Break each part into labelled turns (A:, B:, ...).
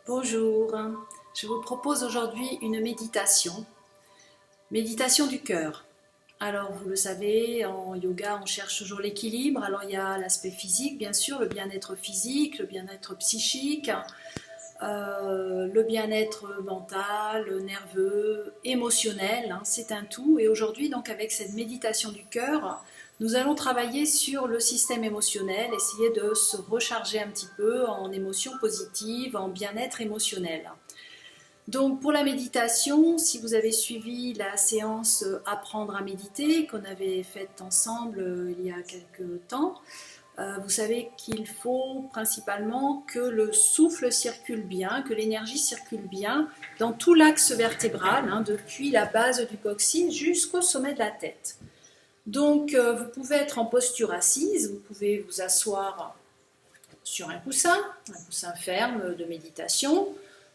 A: Bonjour, je vous propose aujourd'hui une méditation du cœur. Alors vous le savez, en yoga on cherche toujours l'équilibre, alors il y a l'aspect physique bien sûr, le bien-être physique, le bien-être psychique, le bien-être mental, nerveux, émotionnel, c'est un tout. Et aujourd'hui donc avec cette méditation du cœur, nous allons travailler sur le système émotionnel, essayer de se recharger un petit peu en émotions positives, en bien-être émotionnel. Donc pour la méditation, si vous avez suivi la séance Apprendre à méditer qu'on avait faite ensemble il y a quelques temps, vous savez qu'il faut principalement que le souffle circule bien, que l'énergie circule bien dans tout l'axe vertébral, depuis la base du coccyx jusqu'au sommet de la tête. Donc vous pouvez être en posture assise, vous pouvez vous asseoir sur un coussin ferme de méditation.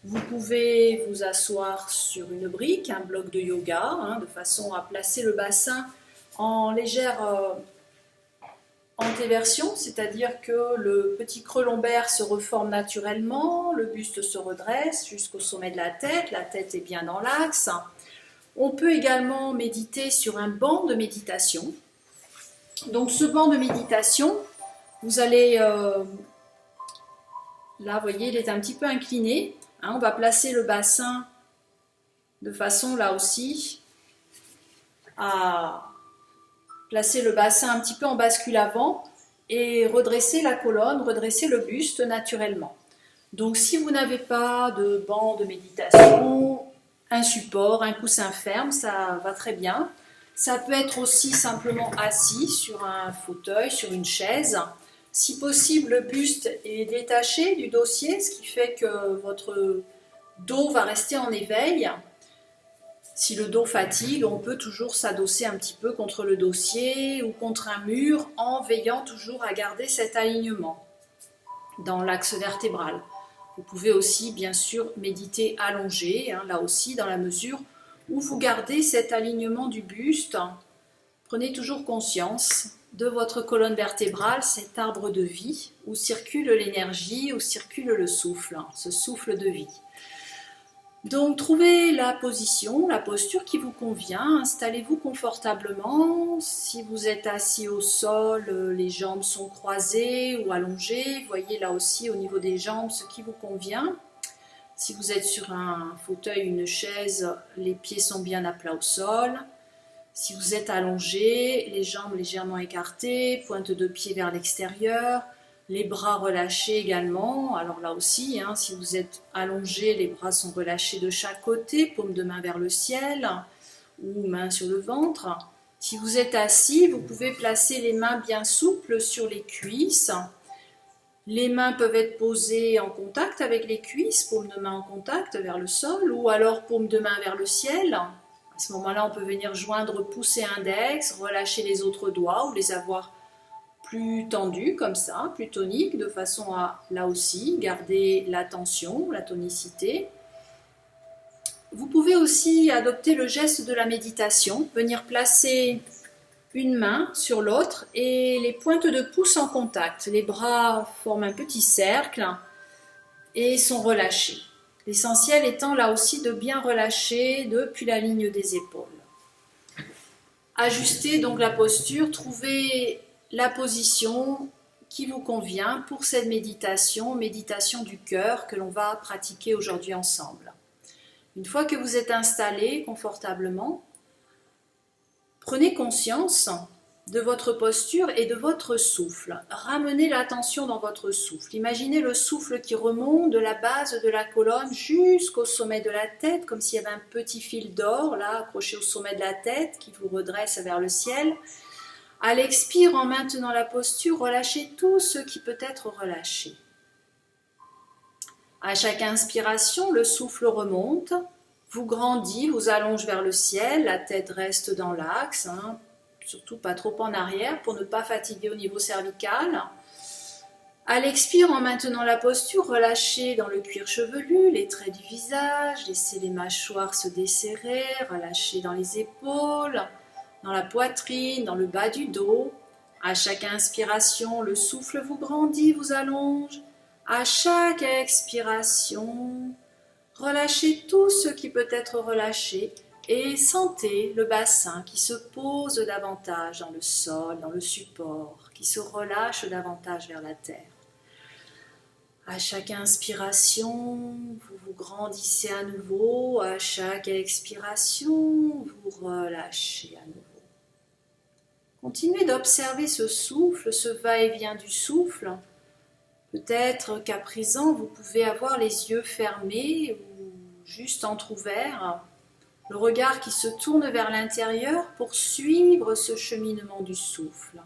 A: Vous pouvez vous asseoir sur une brique, un bloc de yoga, de façon à placer le bassin en légère antéversion, c'est-à-dire que le petit creux lombaire se reforme naturellement, le buste se redresse jusqu'au sommet de la tête est bien dans l'axe. On peut également méditer sur un banc de méditation. Donc ce banc de méditation, vous allez, là vous voyez, il est un petit peu incliné. On va placer le bassin de façon là aussi à placer le bassin un petit peu en bascule avant et redresser la colonne, redresser le buste naturellement. Donc si vous n'avez pas de banc de méditation, un support, un coussin ferme, ça va très bien. Ça peut être aussi simplement assis sur un fauteuil, sur une chaise. Si possible, le buste est détaché du dossier, ce qui fait que votre dos va rester en éveil. Si le dos fatigue, on peut toujours s'adosser un petit peu contre le dossier ou contre un mur en veillant toujours à garder cet alignement dans l'axe vertébral. Vous pouvez aussi bien sûr méditer allongé, là aussi dans la mesure où vous gardez cet alignement du buste. Prenez toujours conscience de votre colonne vertébrale, cet arbre de vie où circule l'énergie, où circule le souffle, ce souffle de vie. Donc trouvez la position, la posture qui vous convient, installez-vous confortablement. Si vous êtes assis au sol, les jambes sont croisées ou allongées, voyez là aussi au niveau des jambes ce qui vous convient. Si vous êtes sur un fauteuil, une chaise, les pieds sont bien à plat au sol. Si vous êtes allongé, les jambes légèrement écartées, pointe de pied vers l'extérieur, les bras relâchés également. Alors là aussi, si vous êtes allongé, les bras sont relâchés de chaque côté, paume de main vers le ciel ou main sur le ventre. Si vous êtes assis, vous pouvez placer les mains bien souples sur les cuisses. Les mains peuvent être posées en contact avec les cuisses, paume de main en contact vers le sol, ou alors paume de main vers le ciel. À ce moment-là, on peut venir joindre pouce et index, relâcher les autres doigts ou les avoir plus tendus comme ça, plus toniques, de façon à, là aussi, garder la tension, la tonicité. Vous pouvez aussi adopter le geste de la méditation, venir placer une main sur l'autre et les pointes de pouce en contact. Les bras forment un petit cercle et sont relâchés. L'essentiel étant là aussi de bien relâcher depuis la ligne des épaules. Ajustez donc la posture, trouvez la position qui vous convient pour cette méditation du cœur que l'on va pratiquer aujourd'hui ensemble. Une fois que vous êtes installé confortablement, prenez conscience de votre posture et de votre souffle. Ramenez l'attention dans votre souffle. Imaginez le souffle qui remonte de la base de la colonne jusqu'au sommet de la tête, comme s'il y avait un petit fil d'or là accroché au sommet de la tête qui vous redresse vers le ciel. À l'expire, en maintenant la posture, relâchez tout ce qui peut être relâché. À chaque inspiration, le souffle remonte, vous grandit, vous allonge vers le ciel, la tête reste dans l'axe, surtout pas trop en arrière pour ne pas fatiguer au niveau cervical. À l'expire, en maintenant la posture, relâchez dans le cuir chevelu les traits du visage, laissez les mâchoires se desserrer, relâchez dans les épaules, dans la poitrine, dans le bas du dos. À chaque inspiration, le souffle vous grandit, vous allonge. À chaque expiration, relâchez tout ce qui peut être relâché et sentez le bassin qui se pose davantage dans le sol, dans le support, qui se relâche davantage vers la terre. À chaque inspiration, vous vous grandissez à nouveau. À chaque expiration, vous relâchez à nouveau. Continuez d'observer ce souffle, ce va-et-vient du souffle. Peut-être qu'à présent, vous pouvez avoir les yeux fermés ou juste entrouverts, le regard qui se tourne vers l'intérieur pour suivre ce cheminement du souffle.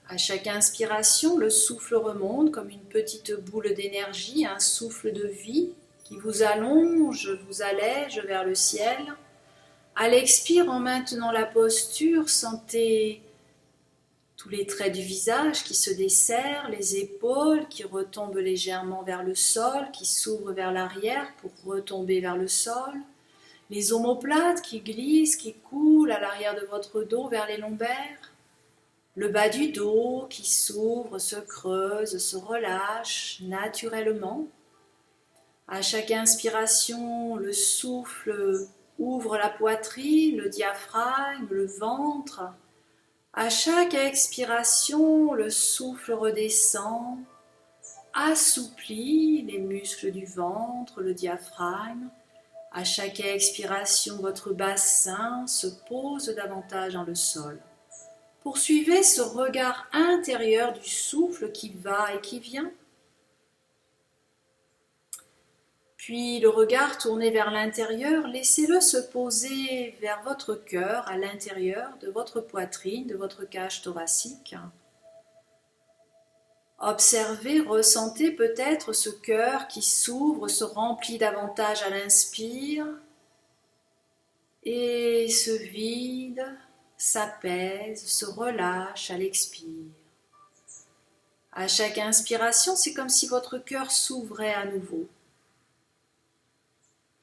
A: À chaque inspiration, le souffle remonte comme une petite boule d'énergie, un souffle de vie qui vous allonge, vous allège vers le ciel. À l'expire, en maintenant la posture, sentez tous les traits du visage qui se desserrent, les épaules qui retombent légèrement vers le sol, qui s'ouvrent vers l'arrière pour retomber vers le sol, les omoplates qui glissent, qui coulent à l'arrière de votre dos vers les lombaires, le bas du dos qui s'ouvre, se creuse, se relâche naturellement. À chaque inspiration, le souffle ouvre la poitrine, le diaphragme, le ventre. À chaque expiration, le souffle redescend, assouplit les muscles du ventre, le diaphragme. À chaque expiration, votre bassin se pose davantage dans le sol. Poursuivez ce regard intérieur du souffle qui va et qui vient. Puis le regard tourné vers l'intérieur, laissez-le se poser vers votre cœur, à l'intérieur de votre poitrine, de votre cage thoracique. Observez, ressentez peut-être ce cœur qui s'ouvre, se remplit davantage à l'inspire et se vide, s'apaise, se relâche à l'expire. À chaque inspiration, c'est comme si votre cœur s'ouvrait à nouveau,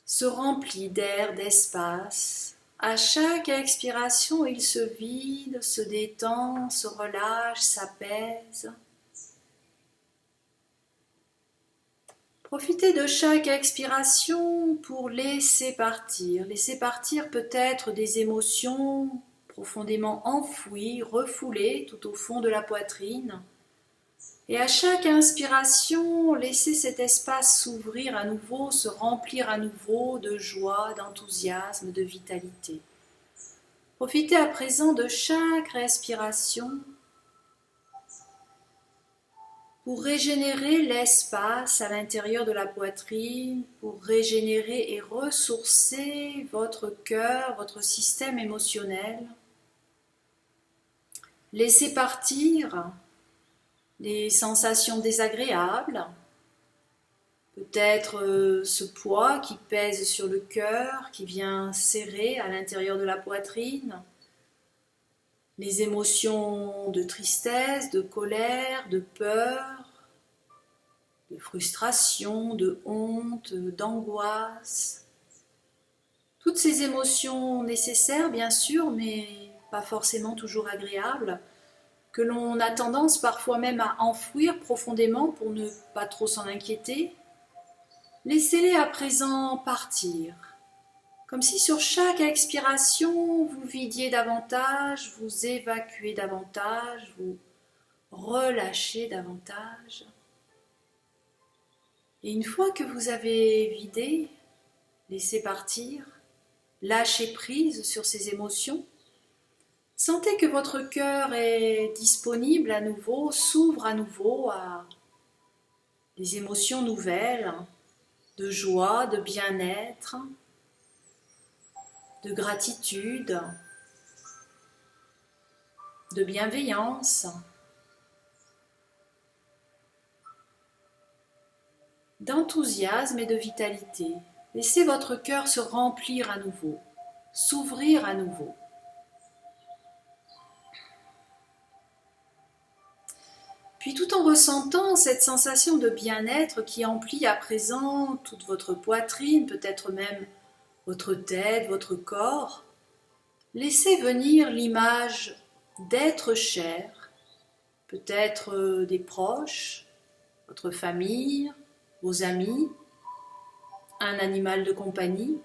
A: se remplit d'air, d'espace. À chaque expiration, il se vide, se détend, se relâche, s'apaise. Profitez de chaque expiration pour laisser partir peut-être des émotions profondément enfouies, refoulées tout au fond de la poitrine. Et à chaque inspiration, laissez cet espace s'ouvrir à nouveau, se remplir à nouveau de joie, d'enthousiasme, de vitalité. Profitez à présent de chaque respiration pour régénérer l'espace à l'intérieur de la poitrine, pour régénérer et ressourcer votre cœur, votre système émotionnel. Laissez partir les sensations désagréables, peut-être ce poids qui pèse sur le cœur, qui vient serrer à l'intérieur de la poitrine, les émotions de tristesse, de colère, de peur, de frustration, de honte, d'angoisse. Toutes ces émotions nécessaires, bien sûr, mais pas forcément toujours agréables, que l'on a tendance parfois même à enfouir profondément pour ne pas trop s'en inquiéter, laissez-les à présent partir. Comme si sur chaque expiration, vous vidiez davantage, vous évacuez davantage, vous relâchez davantage. Et une fois que vous avez vidé, laissé partir, lâché prise sur ces émotions, sentez que votre cœur est disponible à nouveau, s'ouvre à nouveau à des émotions nouvelles, de joie, de bien-être, de gratitude, de bienveillance, d'enthousiasme et de vitalité. Laissez votre cœur se remplir à nouveau, s'ouvrir à nouveau. Puis tout en ressentant cette sensation de bien-être qui emplit à présent toute votre poitrine, peut-être même votre tête, votre corps, laissez venir l'image d'êtres chers, peut-être des proches, votre famille, vos amis, un animal de compagnie,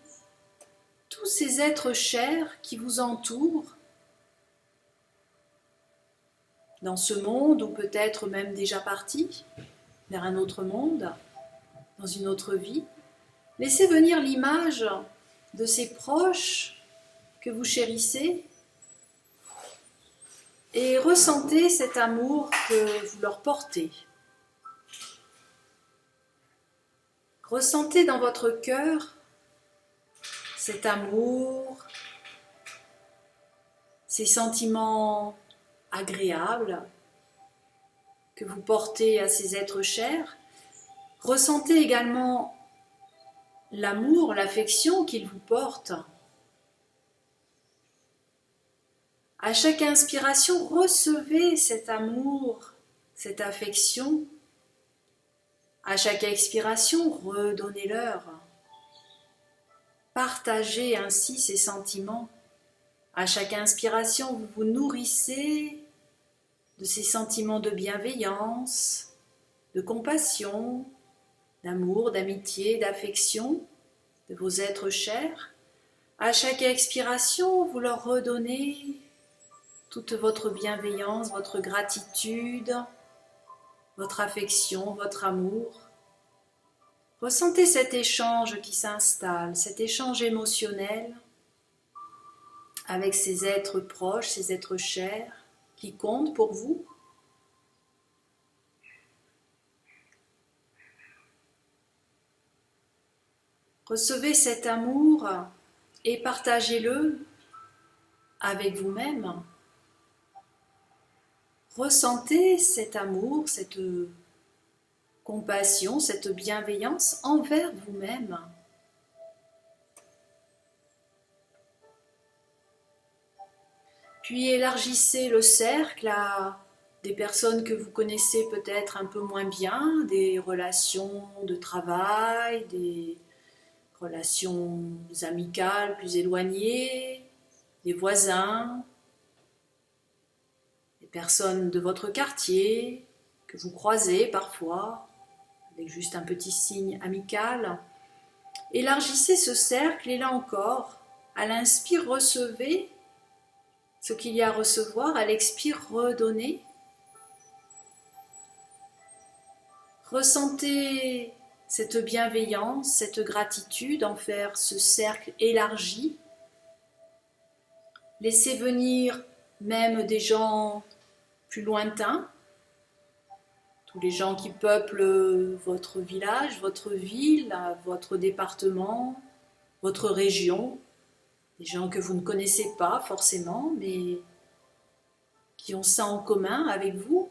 A: tous ces êtres chers qui vous entourent dans ce monde ou peut-être même déjà partis vers un autre monde, dans une autre vie. Laissez venir l'image de ces proches que vous chérissez et ressentez cet amour que vous leur portez. Ressentez dans votre cœur cet amour, ces sentiments agréables que vous portez à ces êtres chers. Ressentez également l'amour, l'affection qu'ils vous portent. À chaque inspiration, recevez cet amour, cette affection. À chaque expiration, redonnez-leur. Partagez ainsi ces sentiments. À chaque inspiration, vous vous nourrissez de ces sentiments de bienveillance, de compassion, d'amour, d'amitié, d'affection de vos êtres chers. À chaque expiration, vous leur redonnez toute votre bienveillance, votre gratitude, votre affection, votre amour. Ressentez cet échange qui s'installe, cet échange émotionnel avec ces êtres proches, ces êtres chers qui comptent pour vous. Recevez cet amour et partagez-le avec vous-même. Ressentez cet amour, cette compassion, cette bienveillance envers vous-même. Puis élargissez le cercle à des personnes que vous connaissez peut-être un peu moins bien, des relations de travail, des relations amicales plus éloignées, des voisins, des personnes de votre quartier que vous croisez parfois, avec juste un petit signe amical. Élargissez ce cercle et là encore, à l'inspire, recevez ce qu'il y a à recevoir, à l'expire, redonnez. Ressentez cette bienveillance, cette gratitude envers ce cercle élargi. Laissez venir même des gens plus lointains, tous les gens qui peuplent votre village, votre ville, votre département, votre région, des gens que vous ne connaissez pas forcément, mais qui ont ça en commun avec vous.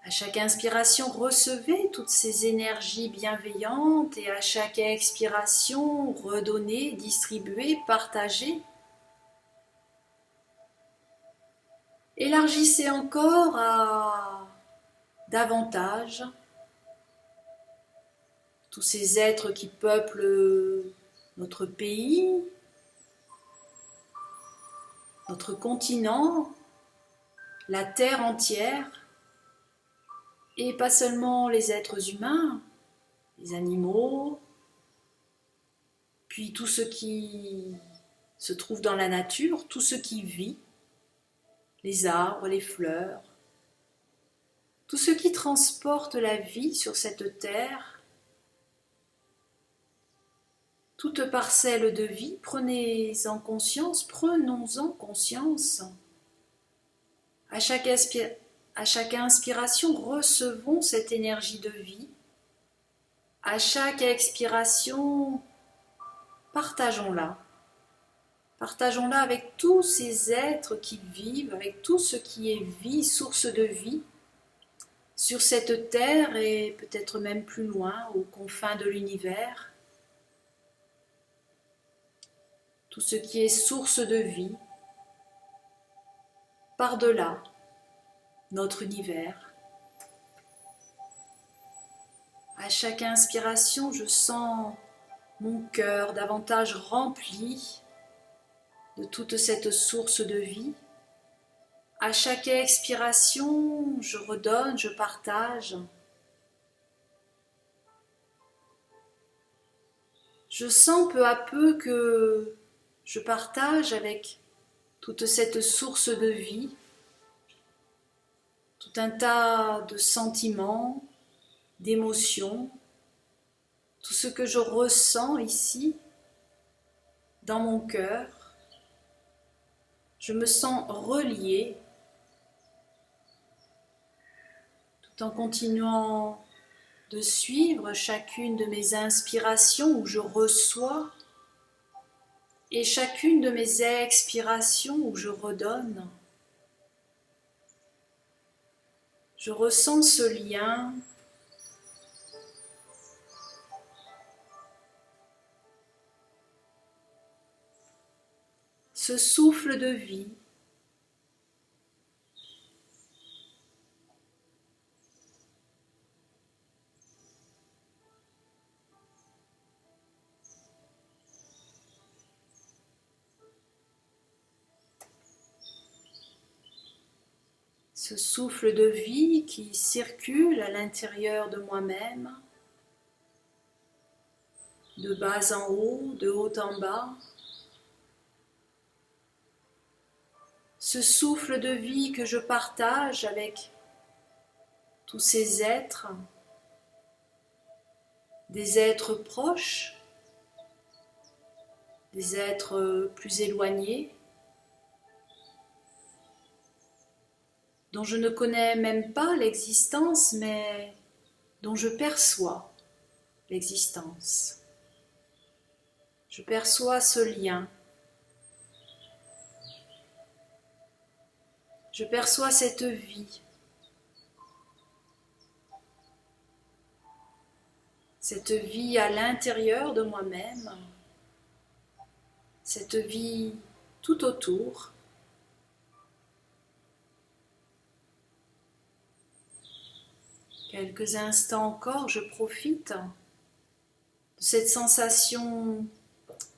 A: À chaque inspiration, recevez toutes ces énergies bienveillantes et à chaque expiration, redonnez, distribuez, partagez. Élargissez encore à davantage tous ces êtres qui peuplent notre pays, notre continent, la terre entière, et pas seulement les êtres humains, les animaux, puis tout ce qui se trouve dans la nature, tout ce qui vit, les arbres, les fleurs, tout ce qui transporte la vie sur cette terre, toute parcelle de vie, prenons-en conscience. À chaque inspiration, recevons cette énergie de vie. À chaque expiration, partageons-la. Partageons-la avec tous ces êtres qui vivent, avec tout ce qui est vie, source de vie, sur cette terre et peut-être même plus loin, aux confins de l'univers. Tout ce qui est source de vie, par-delà notre univers. À chaque inspiration, je sens mon cœur davantage rempli de toute cette source de vie. À chaque expiration, je redonne, je partage. Je sens peu à peu que je partage avec toute cette source de vie, tout un tas de sentiments, d'émotions, tout ce que je ressens ici, dans mon cœur. Je me sens reliée, tout en continuant de suivre chacune de mes inspirations où je reçois et chacune de mes expirations où je redonne. Je ressens ce lien, ce souffle de vie. Ce souffle de vie qui circule à l'intérieur de moi-même, de bas en haut, de haut en bas. Ce souffle de vie que je partage avec tous ces êtres, des êtres proches, des êtres plus éloignés, dont je ne connais même pas l'existence, mais dont je perçois l'existence. Je perçois ce lien. Je perçois cette vie. Cette vie à l'intérieur de moi-même. Cette vie tout autour. Quelques instants encore, je profite de cette sensation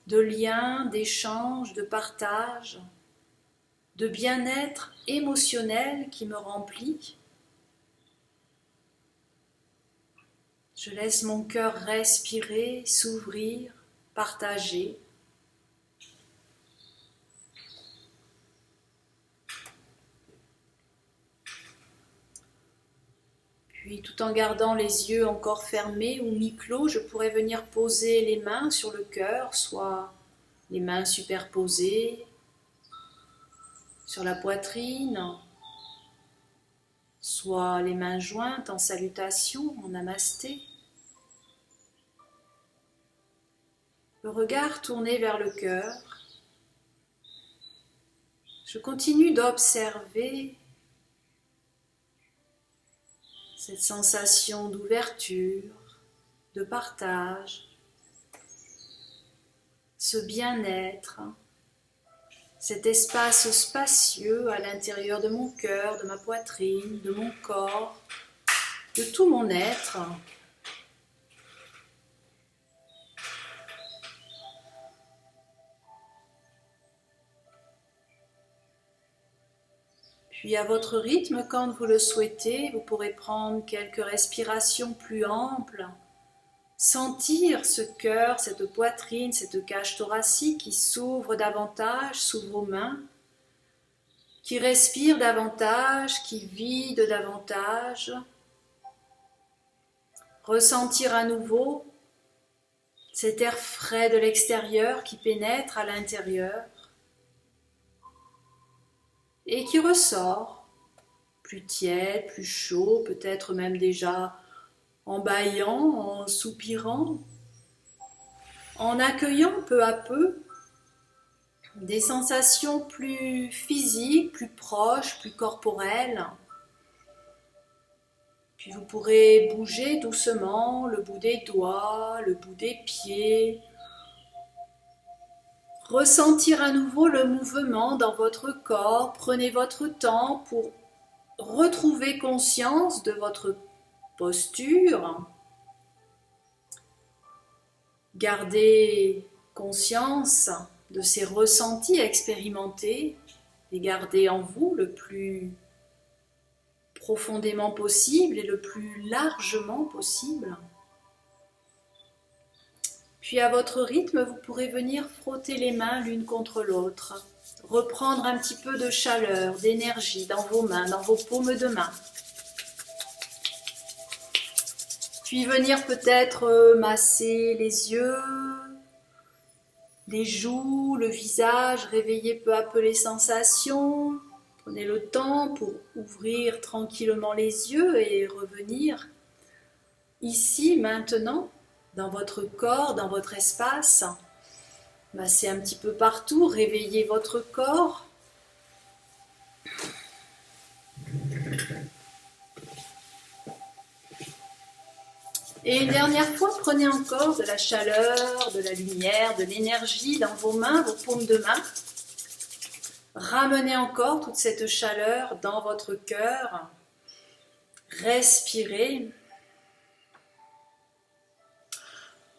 A: de lien, d'échange, de partage, de bien-être émotionnel qui me remplit. Je laisse mon cœur respirer, s'ouvrir, partager. Puis, tout en gardant les yeux encore fermés ou mi-clos, je pourrais venir poser les mains sur le cœur, soit les mains superposées sur la poitrine, soit les mains jointes en salutation, en namasté. Le regard tourné vers le cœur. Je continue d'observer cette sensation d'ouverture, de partage, ce bien-être, cet espace spacieux à l'intérieur de mon cœur, de ma poitrine, de mon corps, de tout mon être. Puis à votre rythme, quand vous le souhaitez, vous pourrez prendre quelques respirations plus amples, sentir ce cœur, cette poitrine, cette cage thoracique qui s'ouvre davantage sous vos mains, qui respire davantage, qui vide davantage. Ressentir à nouveau cet air frais de l'extérieur qui pénètre à l'intérieur et qui ressort, plus tiède, plus chaud, peut-être même déjà en bâillant, en soupirant, en accueillant peu à peu des sensations plus physiques, plus proches, plus corporelles. Puis vous pourrez bouger doucement le bout des doigts, le bout des pieds, ressentir à nouveau le mouvement dans votre corps. Prenez votre temps pour retrouver conscience de votre posture. Gardez conscience de ces ressentis expérimentés, les garder en vous le plus profondément possible et le plus largement possible. Puis à votre rythme, vous pourrez venir frotter les mains l'une contre l'autre, reprendre un petit peu de chaleur, d'énergie dans vos mains, dans vos paumes de main. Puis venir peut-être masser les yeux, les joues, le visage, réveiller peu à peu les sensations. Prenez le temps pour ouvrir tranquillement les yeux et revenir ici, maintenant, dans votre corps, dans votre espace. Massez un petit peu partout, réveillez votre corps. Et une dernière fois, prenez encore de la chaleur, de la lumière, de l'énergie dans vos mains, vos paumes de main. Ramenez encore toute cette chaleur dans votre cœur. Respirez.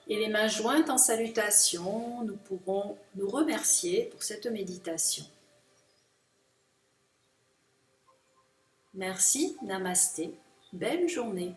A: Et les mains jointes en salutation, nous pourrons nous remercier pour cette méditation. Merci, namasté, belle journée.